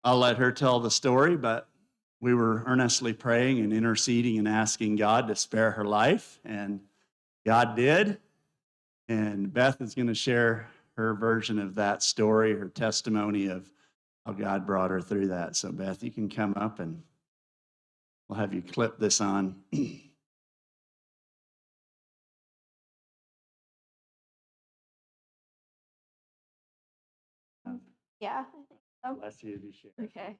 I'll let her tell the story, but we were earnestly praying and interceding and asking God to spare her life, and God did. And Beth is going to share her version of that story, her testimony of how God brought her through that. So, Beth, you can come up and we'll have you clip this on. Yeah, I think so. Bless you to share. Okay.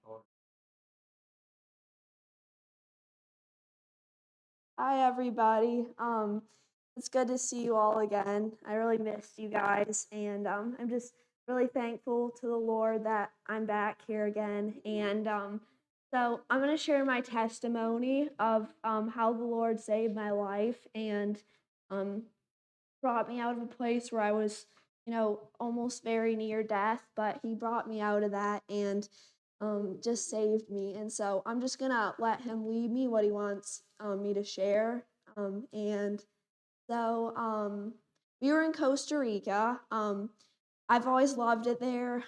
Hi, everybody. It's good to see you all again. I really missed you guys, and I'm just really thankful to the Lord that I'm back here again. And so I'm going to share my testimony of how the Lord saved my life and um, brought me out of a place where I was, almost very near death, but He brought me out of that and just saved me. And so I'm just gonna let Him lead me what He wants me to share. And so we were in Costa Rica. I've always loved it there.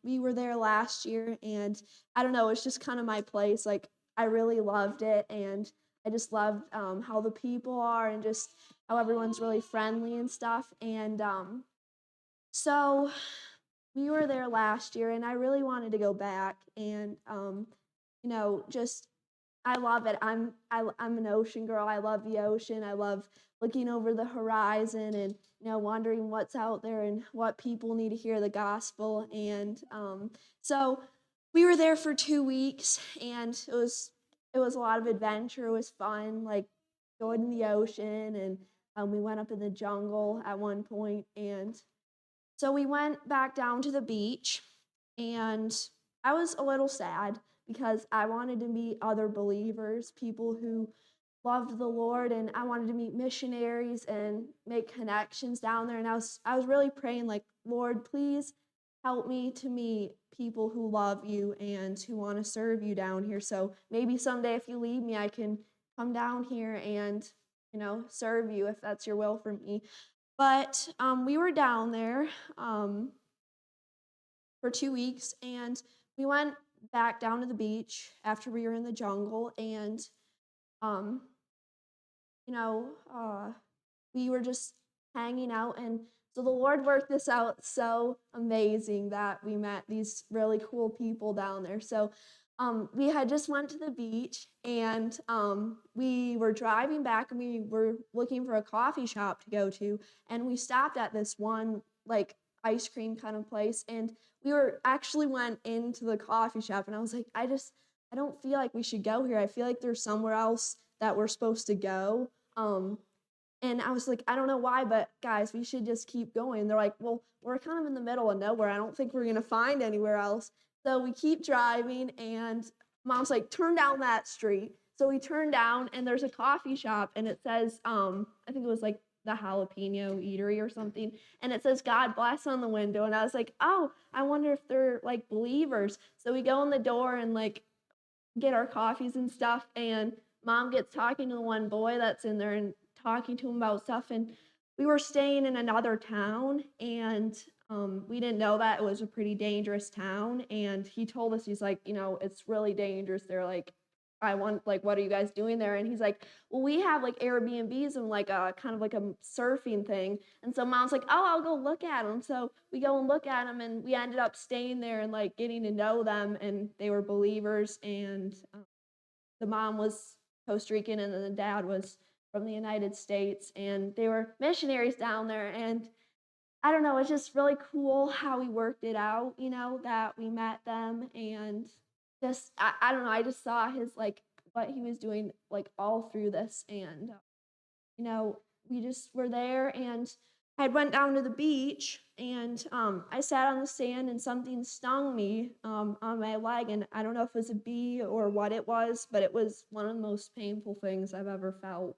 We were there last year, and I don't know, it's just kind of my place. Like, I really loved it, and I just loved how the people are and just how everyone's really friendly and stuff. And so we were there last year, and I really wanted to go back. And just I love it. I'm an ocean girl. I love the ocean. I love looking over the horizon and wondering what's out there and what people need to hear the gospel. And so we were there for 2 weeks, and it was a lot of adventure. It was fun, like going in the ocean, and we went up in the jungle at one point. And so we went back down to the beach, and I was a little sad because I wanted to meet other believers, people who loved the Lord, and I wanted to meet missionaries and make connections down there. And I was really praying, like, Lord, please help me to meet people who love you and who want to serve you down here. So maybe someday if you leave me, I can come down here and serve you if that's your will for me. But we were down there for 2 weeks, and we went back down to the beach after we were in the jungle, and um, you know, uh, we were just hanging out. And so the Lord worked this out so amazing that we met these really cool people down there. So we had just went to the beach, and we were driving back, and we were looking for a coffee shop to go to, and we stopped at this one like ice cream kind of place, and we were actually went into the coffee shop, and I was like, I don't feel like we should go here. I feel like there's somewhere else that we're supposed to go. And I was like, I don't know why, but guys, we should just keep going. They're like, well, we're kind of in the middle of nowhere. I don't think we're gonna find anywhere else. So we keep driving, and Mom's like, turn down that street. So we turn down, and there's a coffee shop, and it says, I think it was like the jalapeno eatery or something, and it says God bless on the window. And I was like, oh, I wonder if they're like believers. So we go in the door and like get our coffees and stuff, and Mom gets talking to the one boy that's in there and talking to him about stuff. And we were staying in another town, and we didn't know that it was a pretty dangerous town. And he told us, he's like, it's really dangerous. They're like, what are you guys doing there? And he's like, well, we have like Airbnbs and like a kind of like a surfing thing. And so Mom's like, oh, I'll go look at them. So we go and look at them, and we ended up staying there and like getting to know them, and they were believers. And the mom was Costa Rican, and then the dad was from the United States, and they were missionaries down there. And I don't know, it's just really cool how we worked it out, that we met them. And just I don't know, I just saw his like what he was doing like all through this. And we just were there, and I went down to the beach, and I sat on the sand, and something stung me on my leg, and I don't know if it was a bee or what it was, but it was one of the most painful things I've ever felt.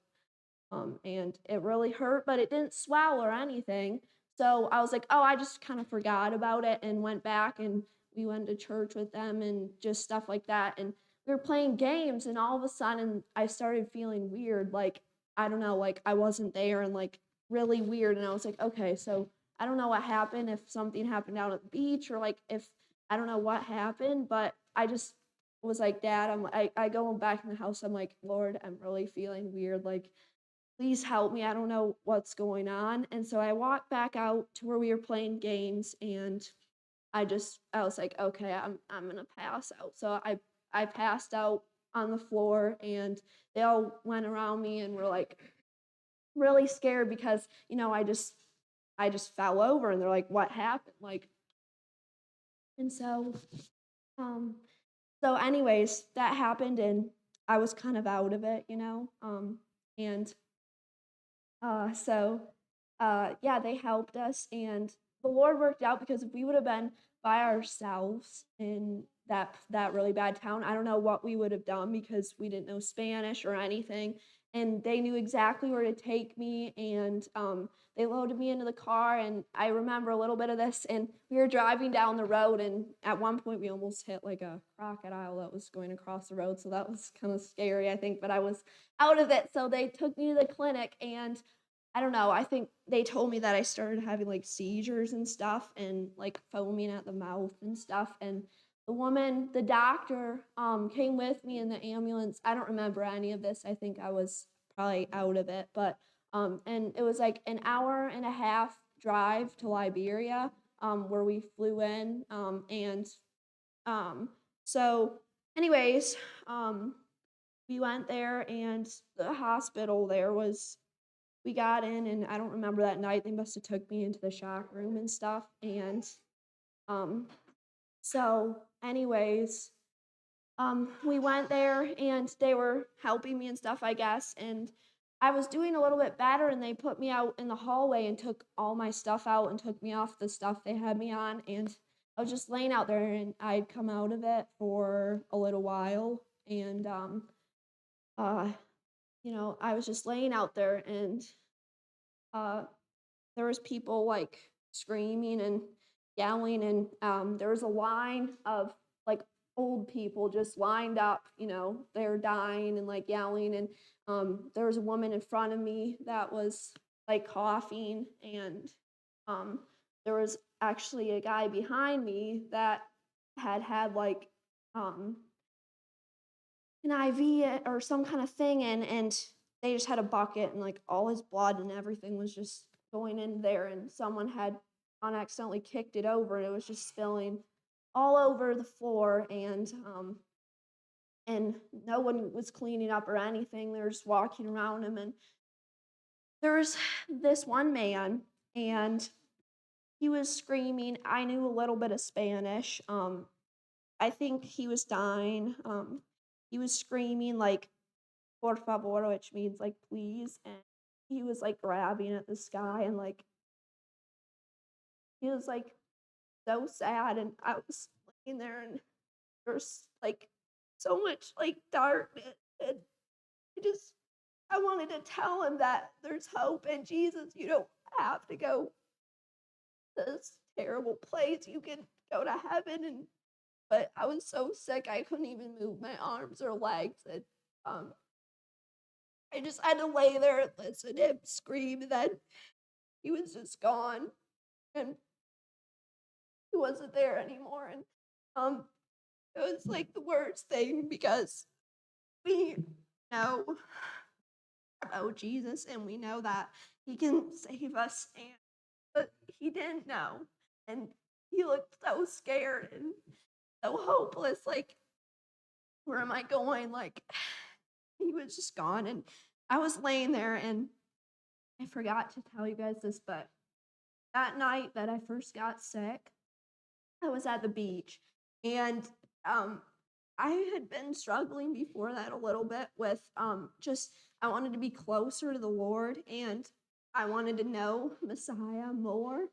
And it really hurt, but it didn't swell or anything. So I was like, oh, I just kind of forgot about it and went back, and we went to church with them and just stuff like that. And we were playing games, and all of a sudden I started feeling weird. Like, I don't know, like I wasn't there, and like really weird. And I was like, okay, so I don't know what happened, if something happened out at the beach, or like if I don't know what happened, but I just was like, Dad, I go back in the house. I'm like, Lord, I'm really feeling weird. Like, please help me. I don't know what's going on. And so I walked back out to where we were playing games, and I was like, okay, I'm gonna pass out. So I passed out on the floor, and they all went around me and were like really scared because I just fell over, and they're like, what happened? Like, and um so anyways, that happened, and I was kind of out of it. And so, yeah, they helped us, and the Lord worked out because if we would have been by ourselves in that really bad town, I don't know what we would have done because we didn't know Spanish or anything, and they knew exactly where to take me, and they loaded me into the car, and I remember a little bit of this, and we were driving down the road, and at one point we almost hit like a crocodile that was going across the road, so that was kind of scary, I think, but I was out of it, so they took me to the clinic, and I don't know, I think they told me that I started having, like, seizures and stuff and, like, foaming at the mouth and stuff, and the doctor, came with me in the ambulance. I don't remember any of this, I think I was probably out of it, but, and it was, like, an hour and a half drive to Liberia, where we flew in, and, um, so anyways, we went there, and the hospital there was we got in, and I don't remember that night, they must have took me into the shock room and stuff, and, um, so anyways, we went there, and they were helping me and stuff, I guess, and I was doing a little bit better, and they put me out in the hallway and took all my stuff out and took me off the stuff they had me on, and I was just laying out there, and I'd come out of it for a little while, and, uh, I was just laying out there, and, uh there was people like screaming and yelling, and there was a line of like old people just lined up, they're dying and like yelling, and there was a woman in front of me that was like coughing, and um there was actually a guy behind me that had like um an IV or some kind of thing in, and they just had a bucket, and like all his blood and everything was just going in there, and someone had unaccidentally kicked it over, and it was just spilling all over the floor, and no one was cleaning up or anything. They were just walking around him, and there was this one man, and he was screaming. I knew a little bit of Spanish. I think he was dying. He was screaming like por favor, which means like please, and he was like grabbing at the sky, and like he was like so sad, and I was laying there, and there's like so much like darkness, and I just I wanted to tell him that there's hope in Jesus. You don't have to go to this terrible place. You can go to heaven, and but I was so sick I couldn't even move my arms or legs, and um I just had to lay there and listen to him scream, and then he was just gone, and he wasn't there anymore, and, um, it was, like, the worst thing because we know about Jesus, and we know that he can save us, and but he didn't know, and he looked so scared and so hopeless, like, "Where am I going?" Like, he was just gone, and I was laying there, and I forgot to tell you guys this, but that night that I first got sick, I was at the beach, and, um, I had been struggling before that a little bit with, just I wanted to be closer to the Lord, and I wanted to know Messiah more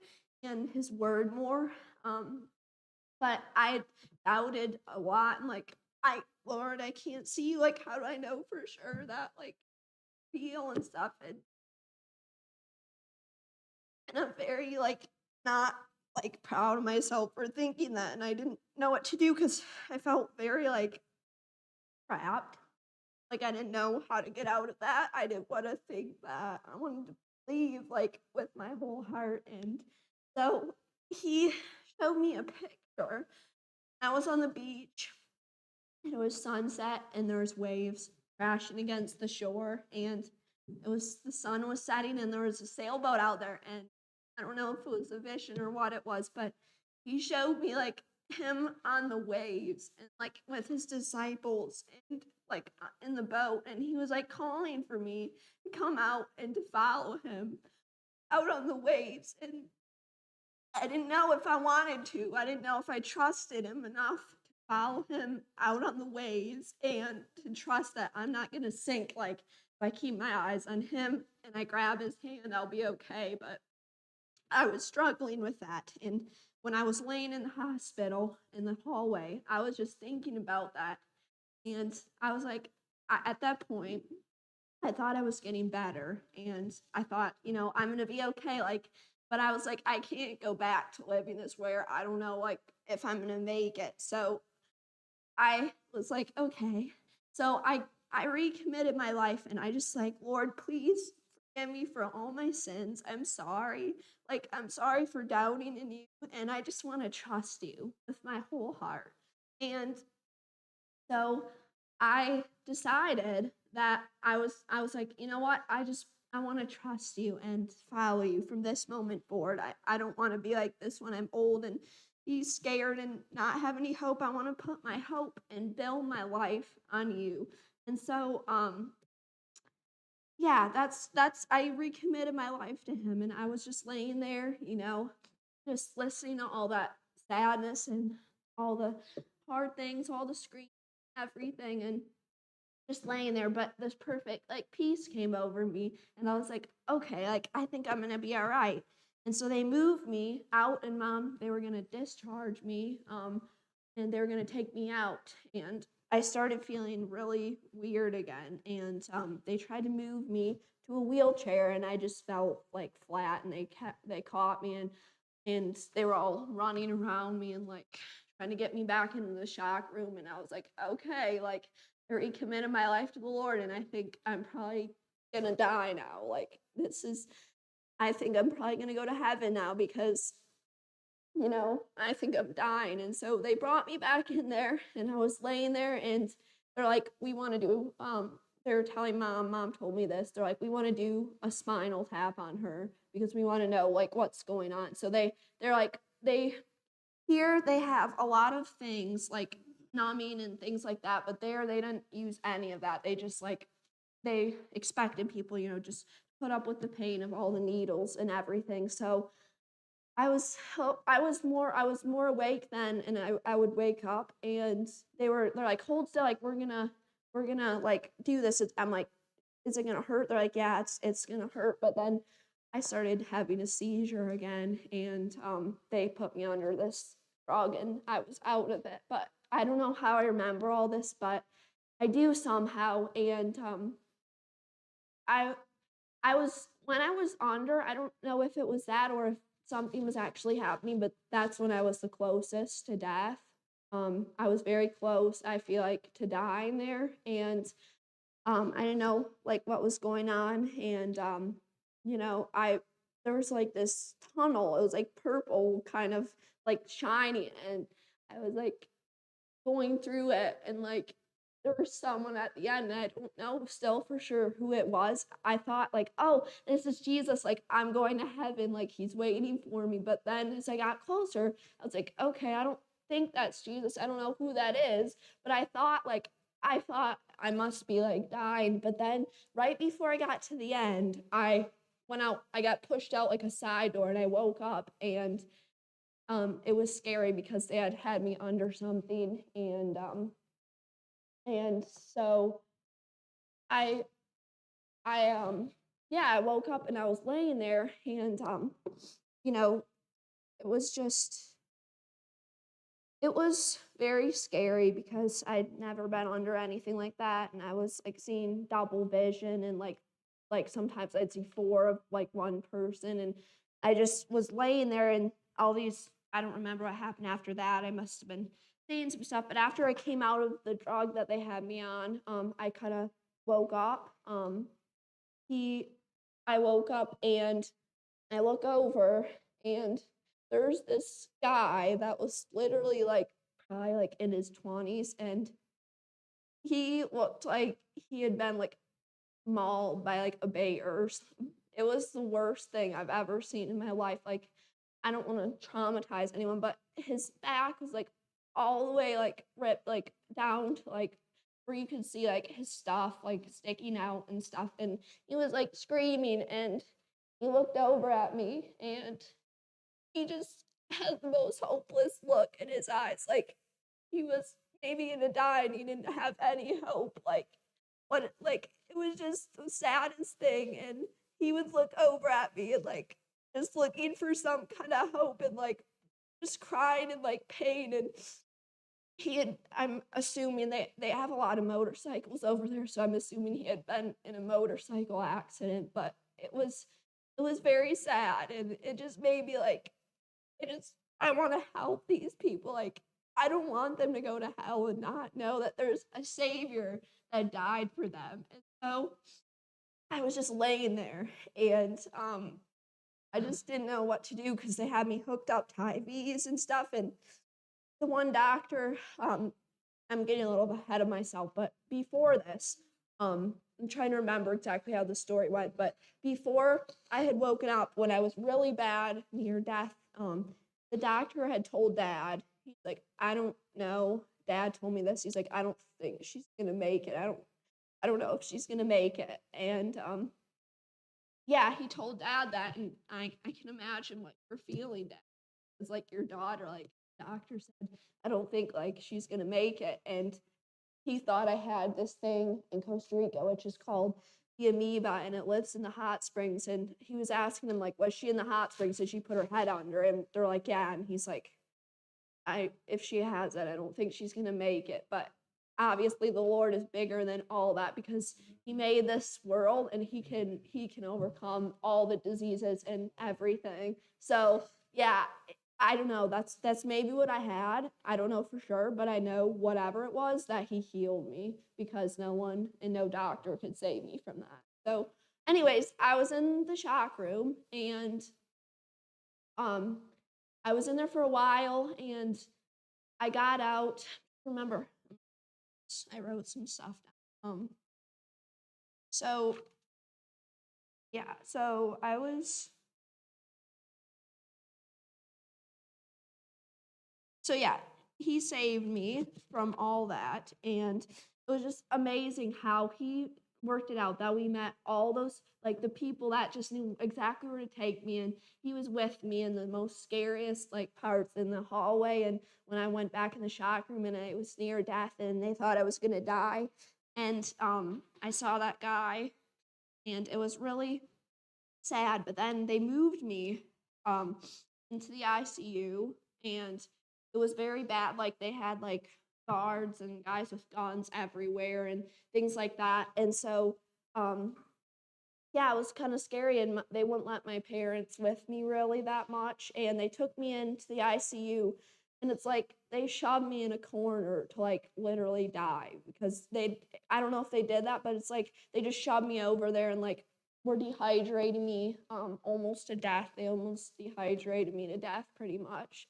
and his word more, but I doubted a lot, and, like, Lord, I can't see you, like, how do I know for sure that, like, heal and stuff, and I'm very, like, not, like, proud of myself for thinking that, and I didn't know what to do because I felt very, like, trapped. Like, I didn't know how to get out of that. I didn't wanna think that. I wanted to believe, like, with my whole heart, and so he showed me a picture I was on the beach, and it was sunset, and there was waves crashing against the shore, and the sun was setting, and there was a sailboat out there, and I don't know if it was a vision or what it was, but he showed me like him on the waves and like with his disciples and like in the boat, and he was like calling for me to come out and to follow him out on the waves. And I didn't know if I wanted to. I didn't know if I trusted him enough to follow him out on the waves and to trust that I'm not going to sink. Like, if I keep my eyes on him and I grab his hand, I'll be okay. But I was struggling with that. And when I was laying in the hospital in the hallway, I was just thinking about that. And I was like, at that point, I thought I was getting better, and I thought, I'm gonna be okay, like, but I was like, I can't go back to living this way, or I don't know, like, if I'm gonna make it. So I was like, okay. So I recommitted my life, and I just like, Lord, please forgive me for all my sins. I'm sorry. Like, I'm sorry for doubting in you, and I just want to trust you with my whole heart. And so I decided that I was like, you know what? I want to trust you and follow you from this moment forward. I don't want to be like this when I'm old and be scared and not have any hope. I want to put my hope and build my life on you. And so yeah, that's I recommitted my life to him, and I was just laying there, just listening to all that sadness and all the hard things, all the screaming, everything, and just laying there. But this perfect like peace came over me, and I was like, okay, like I think I'm gonna be all right. And so they moved me out, and they were gonna discharge me, and they were gonna take me out, and I started feeling really weird again, and they tried to move me to a wheelchair, and I just felt like flat, and they caught me, and they were all running around me and like trying to get me back into the shock room, and I was like, okay, like I recommitted my life to the Lord, and I think I'm probably gonna die now. Like I think I'm probably gonna go to heaven now because I think I'm dying. And so they brought me back in there, and I was laying there, and they're like, we want to do, they're telling mom told me this. They're like, we want to do a spinal tap on her because we want to know like what's going on. So they're like, here they have a lot of things like numbing and things like that, but there they didn't use any of that. They just like, they expected people, just put up with the pain of all the needles and everything. So I was more awake then, and I would wake up, and they're like, hold still, like we're gonna like do this. I'm like, is it gonna hurt? They're like, yeah, it's gonna hurt. But then I started having a seizure again, and they put me under this drug, and I was out of it. But I don't know how I remember all this, but I do somehow. And I I was when I was under, I don't know if it was that or if something was actually happening, but that's when I was the closest to death. I was very close, I feel like, to dying there, and I didn't know like what was going on, and I there was like this tunnel. It was like purple, kind of like shiny, and I was like going through it, and like there was someone at the end, and I don't know still for sure who it was. I thought like, oh, this is Jesus, like I'm going to heaven, like he's waiting for me. But then as I got closer, I was like, okay, I don't think that's Jesus. I don't know who that is. But I thought I must be like dying. But then right before I got to the end, I went out, I got pushed out like a side door, and I woke up, and it was scary because they had me under something, and so I yeah, I woke up, and I was laying there, and you know, it was just it was very scary because I'd never been under anything like that, and I was like seeing double vision, and like sometimes I'd see four of like one person, and I just was laying there, and all these I don't remember what happened after that. I must have been seeing some stuff, but after I came out of the drug that they had me on, I kind of woke up. He I woke up, and I look over, and there's this guy that was literally like guy, like, in his 20s, and he looked like he had been, like, mauled by, like, a bear or something. It was the worst thing I've ever seen in my life. Like, I don't wanna traumatize anyone, but his back was, like, all the way, like, ripped, like, down to, like, where you could see, like, his stuff, like, sticking out and stuff, and he was, like, screaming, and he looked over at me, and he just had the most hopeless look in his eyes, like, he was maybe gonna die and he didn't have any hope, like, it was just the saddest thing, and he would look over at me and, like, just looking for some kinda hope and, like, just crying in, like, pain, and I'm assuming they have a lot of motorcycles over there, so I'm assuming he had been in a motorcycle accident, but it was very sad, and it just made me, like, it is I wanna help these people, like, I don't want them to go to hell and not know that there's a savior that died for them, and so, I was just laying there, and, I just didn't know what to do because they had me hooked up to IVs and stuff, and the one doctor, I'm getting a little ahead of myself, but before this, I'm trying to remember exactly how the story went, but before I had woken up when I was really bad, near death, the doctor had told dad, he's like, I don't know. Dad told me this. He's like, I don't think she's gonna make it. I don't know if she's gonna make it. And yeah, he told dad that, and I can imagine what you're feeling, dad. It's like your daughter, like doctor said, I don't think like she's gonna make it. And he thought I had this thing in Costa Rica, which is called the amoeba, and it lives in the hot springs. And he was asking him, like, was she in the hot springs? Did she put her head under? And they're like, yeah. And he's like, if she has it, I don't think she's gonna make it. But obviously the Lord is bigger than all that because he made this world and he can overcome all the diseases and everything. So yeah, I don't know. That's maybe what I had. I don't know for sure, but I know whatever it was that he healed me because no one and no doctor could save me from that. So anyways, I was in the shock room and um I was in there for a while and I got out. Remember, I wrote some stuff down. So yeah, so I was so yeah, he saved me from all that, and it was just amazing how he worked it out that we met all those like the people that just knew exactly where to take me, and he was with me in the most scariest like parts in the hallway, and when I went back in the shock room and I was near death and they thought I was gonna die, and I saw that guy, and it was really sad. But then they moved me um into the ICU, and it was very bad. Like they had like guards and guys with guns everywhere and things like that. And so um yeah, it was kind of scary, and they wouldn't let my parents with me really that much, and they took me into the ICU, and it's like they shoved me in a corner to like literally die because they I don't know if they did that, but it's like they just shoved me over there and like were dehydrating me almost to death. They almost dehydrated me to death pretty much.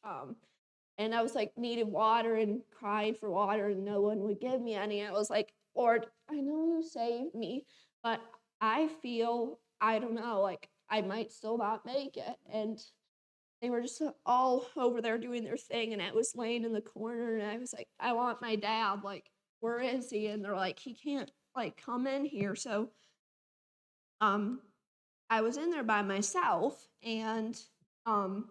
And I was like needed water and crying for water and no one would give me any. I was like, Lord, I know you saved me, but I feel, I don't know, like I might still not make it. And they were just all over there doing their thing. And I was laying in the corner and I was like, I want my dad. Like, where is he? And they're like, he can't like come in here. So um I was in there by myself and um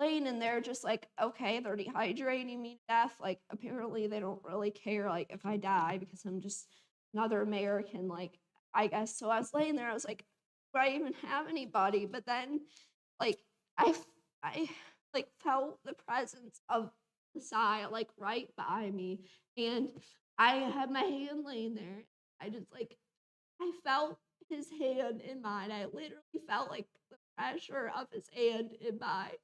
laying in there just like, okay, they're dehydrating me to death. Like apparently they don't really care like if I die because I'm just another American, like I guess. So I was laying there, I was like, do I even have anybody? But then like I like felt the presence of Messiah like right by me. And I had my hand laying there. I just like I felt his hand in mine. I literally felt like the pressure of his hand in mine.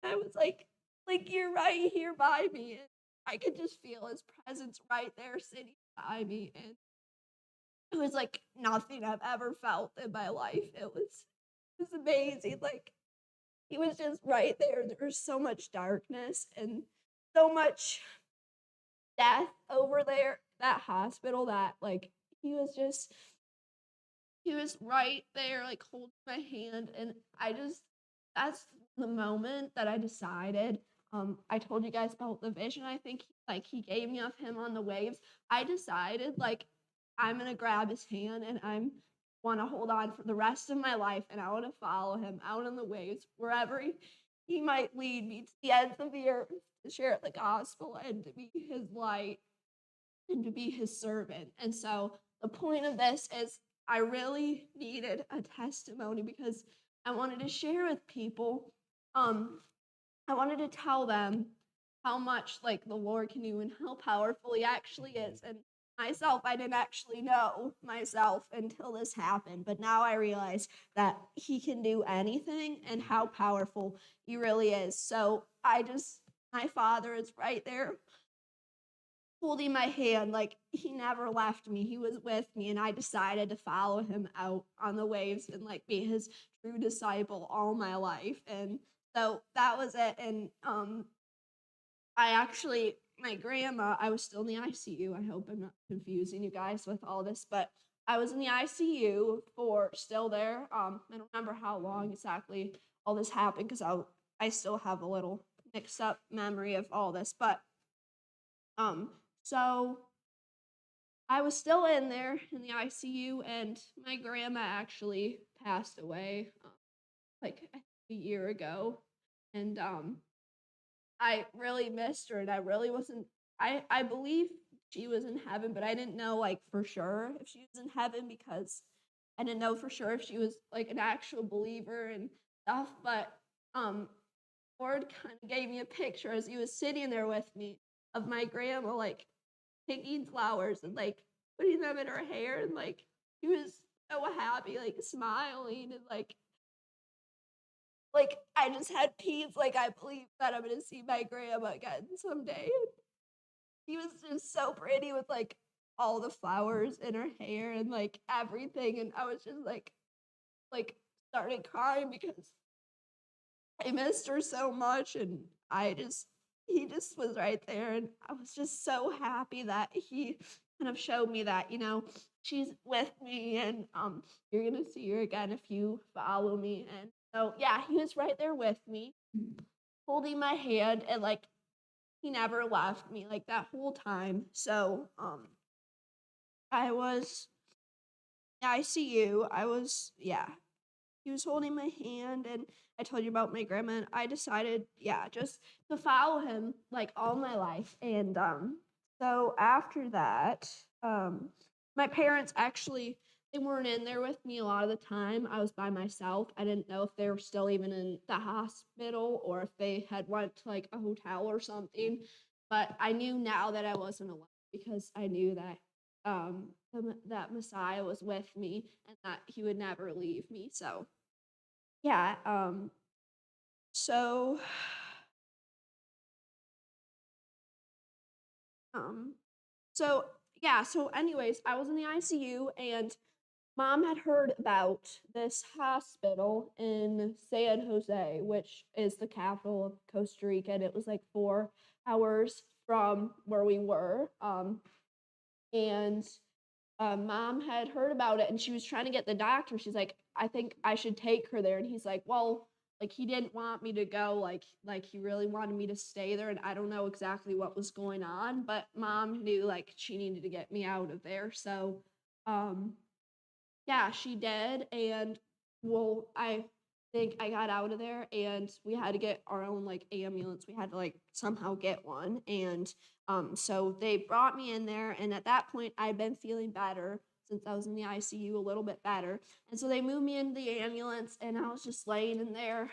I was like you're right here by me, and I could just feel his presence right there sitting by me, and it was like nothing I've ever felt in my life. It was amazing. Like he was just right there. There was so much darkness and so much death over there, that hospital, that, like, he was just he was right there, like, holding my hand, and I just that's the moment that I decided, I told you guys about the vision, I think, like, he gave me of him on the waves. I decided, like, I'm gonna grab his hand, and I'm wanna hold on for the rest of my life, and I wanna follow him out on the waves, wherever he might lead me to the ends of the earth to share the gospel and to be his light and to be his servant. And so the point of this is I really needed a testimony because I wanted to share with people. Um, I wanted to tell them how much like the Lord can do and how powerful he actually is. And myself, I didn't actually know myself until this happened, but now I realize that he can do anything and how powerful he really is. So my father is right there holding my hand, like, he never left me, he was with me, and I decided to follow him out on the waves and, like, be his true disciple all my life, and so that was it, and, I actually my grandma I was still in the ICU, I hope I'm not confusing you guys with all this, but I was in the ICU for still there, I don't remember how long exactly all this happened because I still have a little mixed up memory of all this, but, um, so I was still in there in the ICU, and my grandma actually passed away, like, I think a year ago, and, I really missed her, and I really wasn't I believe she was in heaven, but I didn't know, like, for sure if she was in heaven because I didn't know for sure if she was, like, an actual believer and stuff, but, um, Lord kinda gave me a picture as he was sitting there with me of my grandma, like, picking flowers and, like, putting them in her hair, and, like, he was so happy, like, smiling, and, I just had peace, like, I believe that I'm gonna see my grandma again someday, and he was just so pretty with, like, all the flowers in her hair and, like, everything, and I was just, like, started crying because I missed her so much, and he just was right there, and I was just so happy that he kind of showed me that, she's with me, and, you're gonna see her again if you follow me, and so, yeah, he was right there with me, holding my hand, and, like, he never left me, like, that whole time, so, I was in ICU, yeah, he was holding my hand, and I told you about my grandma, and I decided, yeah, just to follow him, like, all my life, and, so after that, um, my parents actually they weren't in there with me a lot of the time, I was by myself, I didn't know if they were still even in the hospital or if they had went to, like, a hotel or something, but I knew now that I wasn't alone because I knew that, that Messiah was with me and that he would never leave me, so yeah, so, um, so yeah, so anyways, I was in the ICU and mom had heard about this hospital in San Jose, which is the capital of Costa Rica, and it was like 4 hours from where we were. And mom had heard about it and she was trying to get the doctor. She's like, I think I should take her there. And he's like, well, like he didn't want me to go, like he really wanted me to stay there. And I don't know exactly what was going on, but mom knew like she needed to get me out of there. So um yeah, she did, and well, I think I got out of there, and we had to get our own, like, ambulance. We had to, like, somehow get one, and, so they brought me in there, and at that point, I'd been feeling better since I was in the ICU, a little bit better, and so they moved me into the ambulance, and I was just laying in there,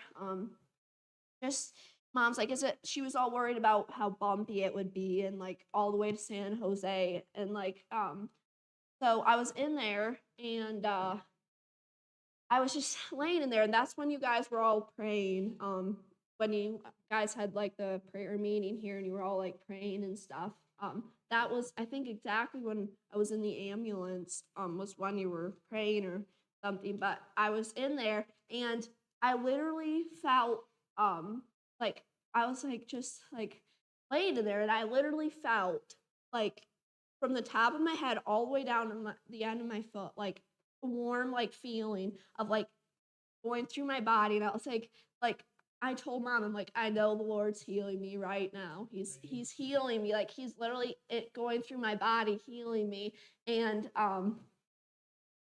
just mom's like, "Is it" she was all worried about how bumpy it would be and, like, all the way to San Jose, and, so I was in there, and, I was just laying in there, and that's when you guys were all praying, when you guys had, like, the prayer meeting here and you were all, like, praying and stuff. That was, I think, exactly when I was in the ambulance, was when you were praying or something, but I was in there, and I literally felt, like I was, like, just, like, laying in there, and I literally felt like from the top of my head all the way down to the end of my foot, like a warm like feeling of like going through my body, and I was like I told mom, I'm like, I know the Lord's healing me right now. He's healing me. Like he's literally it going through my body, healing me. And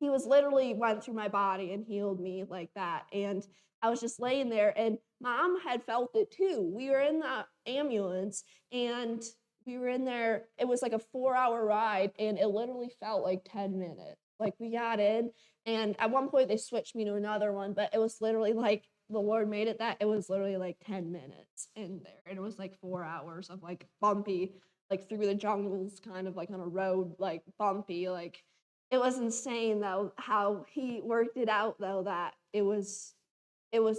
he was literally went through my body and healed me like that. And I was just laying there, and mom had felt it too. We were in the ambulance, and we were in there. It was like a 4-hour ride, and it literally felt like 10 minutes. Like we got in, and at one point they switched me to another one, but it was literally like the Lord made it that it was literally like 10 minutes in there. And it was like 4 hours of like bumpy, like through the jungles, kind of like on a road, like bumpy, like it was insane though how he worked it out though that it was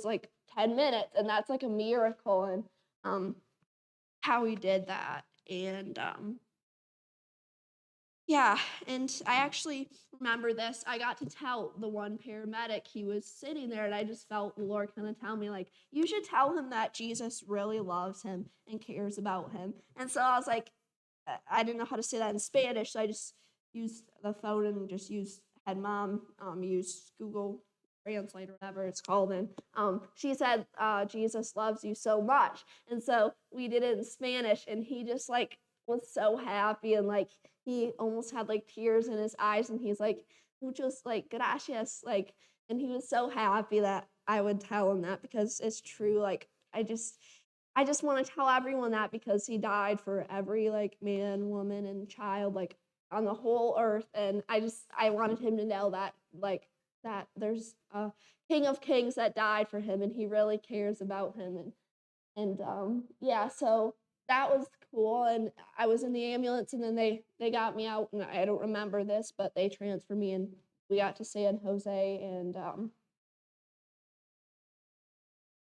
like 10 minutes, and that's like a miracle. And how he did that. And yeah, and I actually remember this. I got to tell the one paramedic, he was sitting there, and I just felt the Lord kind of tell me, like, you should tell him that Jesus really loves him and cares about him. And so I was like, I didn't know how to say that in Spanish, so I just used the phone and just used had mom use Google Translate or whatever it's called, and she said, Jesus loves you so much. And so we did it in Spanish, and he just like was so happy, and like he almost had like tears in his eyes, and he's like, muchos like gracias, like, and he was so happy that I would tell him that, because it's true. Like I just want to tell everyone that, because he died for every like man, woman, and child like on the whole earth. And I wanted him to know that, like, that there's a King of Kings that died for him, and he really cares about him. And yeah, so that was cool. And I was in the ambulance, and then they got me out, and I don't remember this, but they transferred me, and we got to San Jose. And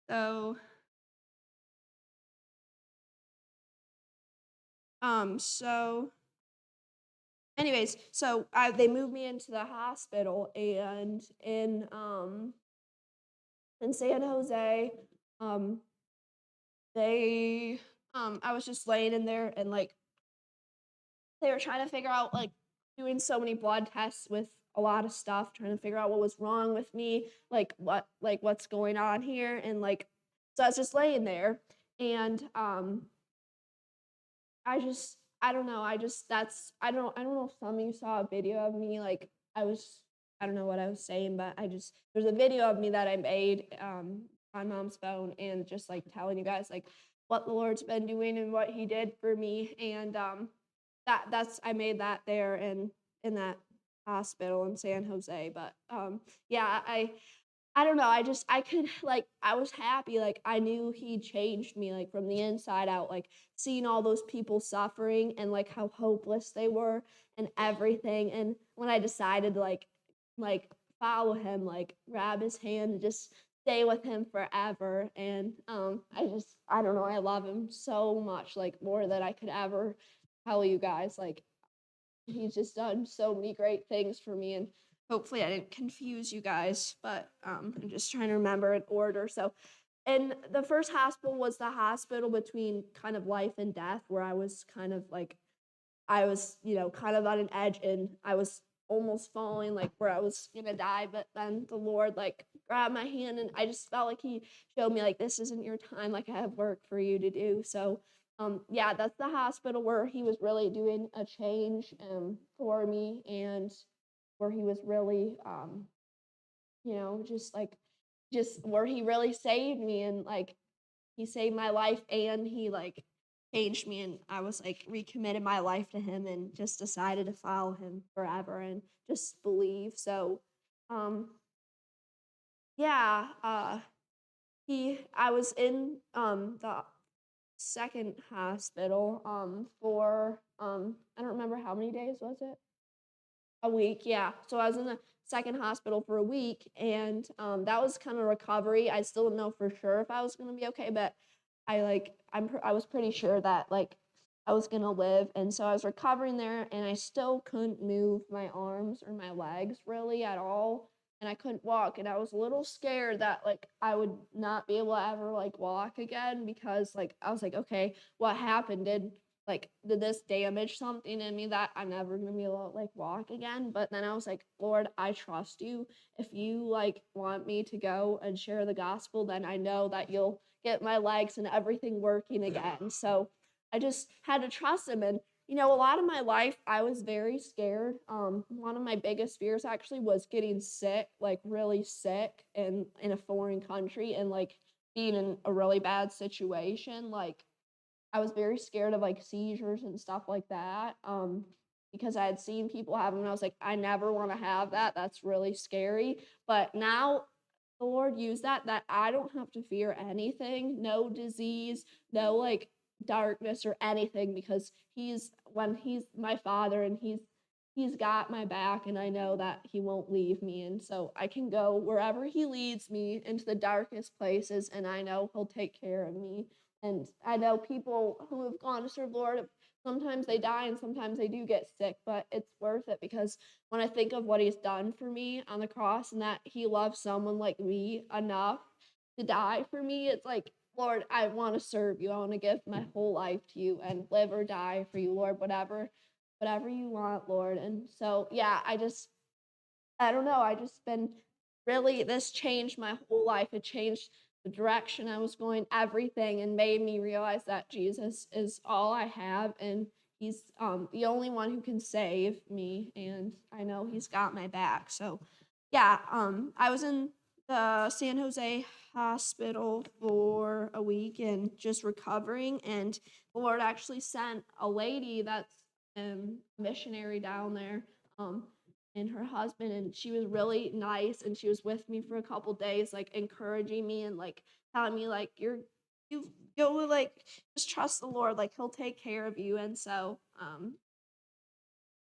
so so anyways, so they moved me into the hospital, and in San Jose, um, they I was just laying in there, and like they were trying to figure out, like, doing so many blood tests with a lot of stuff, trying to figure out what was wrong with me, like what's going on here. And like so I was just laying there, and I don't know, I just that's I don't know if some of you saw a video of me, like, I don't know what I was saying, but there's a video of me that I made, on mom's phone, and just, like, telling you guys, like, what the Lord's been doing and what he did for me. And, that's I made that there in that hospital in San Jose. But, yeah, I don't know, I could like, I was happy, like, I knew he changed me, like, from the inside out, like, seeing all those people suffering, and, like, how hopeless they were and everything. And when I decided to, like, follow him, like, grab his hand and just stay with him forever. And, I don't know, I love him so much, like, more than I could ever tell you guys. Like, he's just done so many great things for me. And hopefully I didn't confuse you guys, but I'm just trying to remember in order. So, and the first hospital was the hospital between kind of life and death, where I was kind of like, I was, kind of on an edge, and I was almost falling, like where I was gonna die. But then the Lord like grabbed my hand, and I just felt like he showed me, like, this isn't your time, like, I have work for you to do. So yeah, that's the hospital where he was really doing a change for me, and where he was really just where he really saved me. And like he saved my life, and he like changed me, and I was like recommitted my life to him, and just decided to follow him forever and just believe. So um yeah, he I was in the second hospital for I don't remember how many days was it. A week, yeah. So I was in the second hospital for a week, and that was kind of recovery. I still don't know for sure if I was gonna be okay, but I was pretty sure that like I was gonna live. And so I was recovering there, and I still couldn't move my arms or my legs really at all, and I couldn't walk. And I was a little scared that like I would not be able to ever like walk again, because like I was like, okay, what happened? like, did this damage something in me that I'm never gonna be able to, like, walk again? But then I was like, Lord, I trust you. If you, like, want me to go and share the gospel, then I know that you'll get my legs and everything working again. So I just had to trust him. And, a lot of my life, I was very scared. One of my biggest fears actually was getting sick, like really sick in a foreign country and like being in a really bad situation. Like I was very scared of like seizures and stuff like that. Because I had seen people have them and I was like, I never want to have that. That's really scary. But now the Lord used that I don't have to fear anything, no disease, no like darkness or anything because he's my father and he's got my back and I know that he won't leave me and so I can go wherever he leads me into the darkest places and I know he'll take care of me. And I know people who have gone to serve the Lord, sometimes they die and sometimes they do get sick, but it's worth it because when I think of what he's done for me on the cross and that he loves someone like me enough to die for me, it's like, Lord, I want to serve you. I want to give my whole life to you and live or die for you, Lord, whatever you want, Lord. And so, yeah, I don't know. I just been really, this changed my whole life. It changed the direction I was going, everything, and made me realize that Jesus is all I have. And he's the only one who can save me. And I know he's got my back. So, yeah, I was in the San Jose hospital for a week and just recovering. And the Lord actually sent a lady that's missionary down there. And her husband and she was really nice and she was with me for a couple days like encouraging me and like telling me like you'll like just trust the Lord like he'll take care of you and so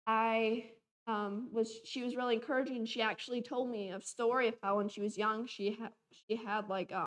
I was she was really encouraging. She actually told me a story of how when she was young she had like